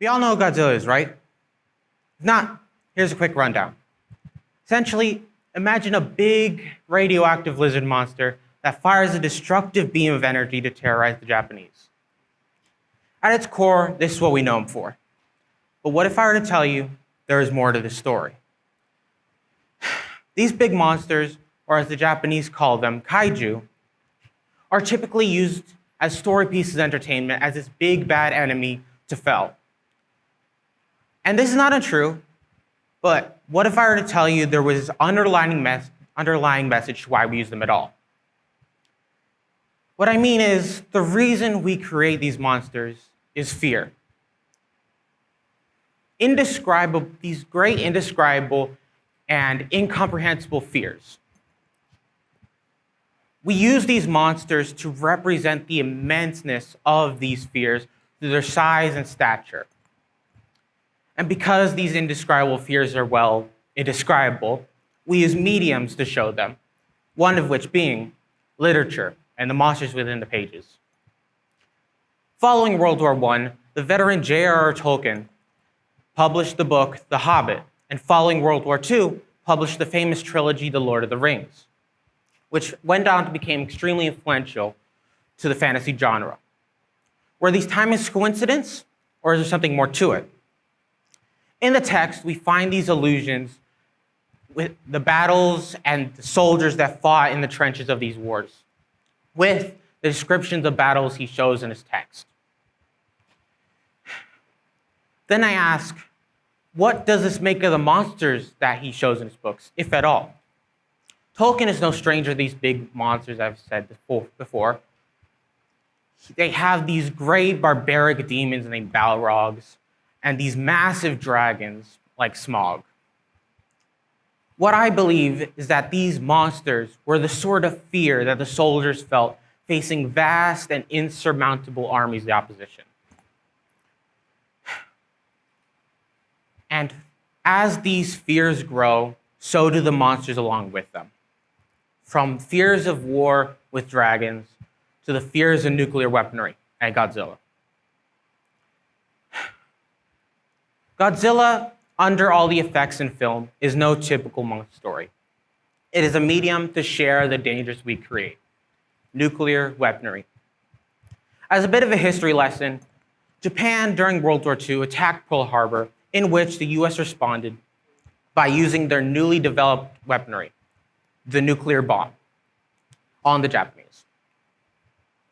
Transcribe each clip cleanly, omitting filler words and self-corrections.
We all know what Godzilla is, right? If not, here's a quick rundown. Essentially, imagine a big radioactive lizard monster that fires a destructive beam of energy to terrorize the Japanese. At its core, this is what we know him for. But what if I were to tell you there is more to this story? These big monsters, or as the Japanese call them, kaiju, are typically used as story pieces of entertainment as this big bad enemy to fell. And this is not untrue, but what if I were to tell you there was underlying message to why we use them at all? What I mean is, the reason we create these monsters is fear. These great indescribable and incomprehensible fears. We use these monsters to represent the immenseness of these fears through their size and stature. And because these indescribable fears are, well, indescribable, we use mediums to show them, one of which being literature and the monsters within the pages. Following World War I, the veteran J.R.R. Tolkien published the book The Hobbit, and following World War II, published the famous trilogy The Lord of the Rings, which went on to become extremely influential to the fantasy genre. Were these timeless coincidence, or is there something more to it? In the text, we find these allusions with the battles and the soldiers that fought in the trenches of these wars, with the descriptions of battles he shows in his text. Then I ask, what does this make of the monsters that he shows in his books, if at all? Tolkien is no stranger to these big monsters I've said before. They have these great barbaric demons named Balrogs, and these massive dragons like Smaug. What I believe is that these monsters were the sort of fear that the soldiers felt facing vast and insurmountable armies of the opposition. And as these fears grow, so do the monsters along with them. From fears of war with dragons to the fears of nuclear weaponry and Godzilla. Godzilla, under all the effects in film, is no typical monster story. It is a medium to share the dangers we create, nuclear weaponry. As a bit of a history lesson, Japan during World War II attacked Pearl Harbor, in which the US responded by using their newly developed weaponry, the nuclear bomb, on the Japanese.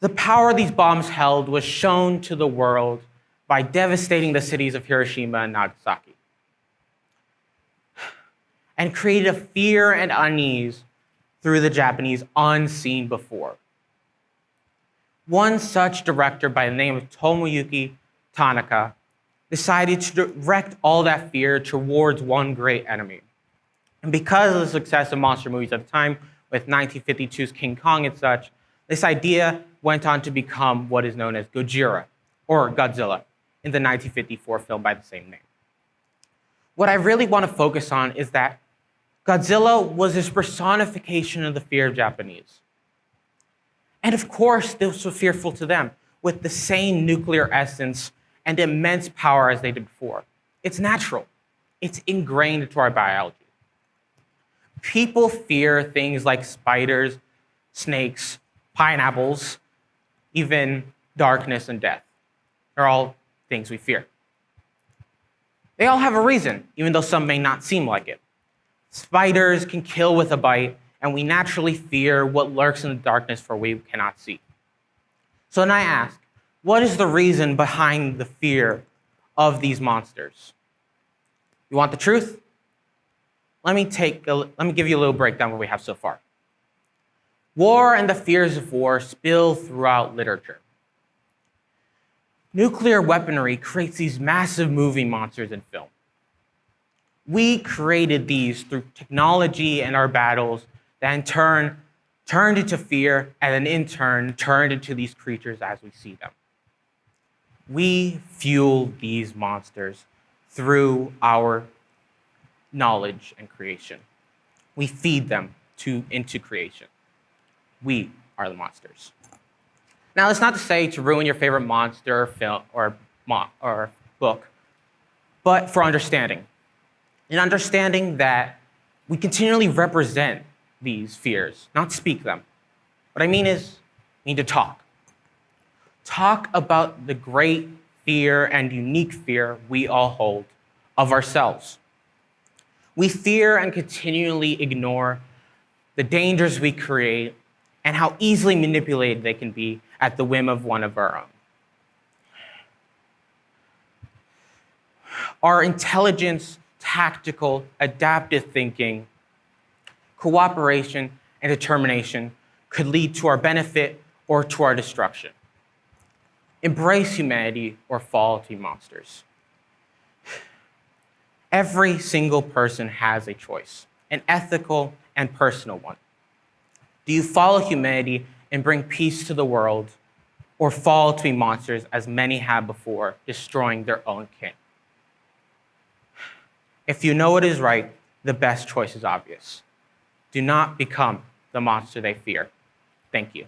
The power these bombs held was shown to the world by devastating the cities of Hiroshima and Nagasaki, and created a fear and unease through the Japanese unseen before. One such director by the name of Tomoyuki Tanaka decided to direct all that fear towards one great enemy. And because of the success of monster movies at the time, with 1952's King Kong and such, this idea went on to become what is known as Gojira, or Godzilla, in the 1954 film by the same name. What I really want to focus on is that Godzilla was this personification of the fear of Japanese. And of course, this was fearful to them, with the same nuclear essence and immense power as they did before. It's natural. It's ingrained into our biology. People fear things like spiders, snakes, pineapples, even darkness and death. They're all things we fear. They all have a reason, even though some may not seem like it. Spiders can kill with a bite, and we naturally fear what lurks in the darkness for we cannot see. So then I ask, what is the reason behind the fear of these monsters? You want the truth? Let me give you a little breakdown of what we have so far. War and the fears of war spill throughout literature. Nuclear weaponry creates these massive moving monsters in film. We created these through technology and our battles that in turn turned into fear and then in turn turned into these creatures as we see them. We fuel these monsters through our knowledge and creation. We feed them into creation. We are the monsters. Now, it's not to say to ruin your favorite monster, film, or book but for understanding. And understanding that we continually represent these fears, not speak them. What I mean is, we need to talk. Talk about the great fear and unique fear we all hold of ourselves. We fear and continually ignore the dangers we create and how easily manipulated they can be at the whim of one of our own. Our intelligence, tactical, adaptive thinking, cooperation, and determination could lead to our benefit or to our destruction. Embrace humanity or fall to monsters. Every single person has a choice, an ethical and personal one. Do you follow humanity and bring peace to the world, or fall to be monsters as many have before, destroying their own king? If you know what is right, the best choice is obvious. Do not become the monster they fear. Thank you.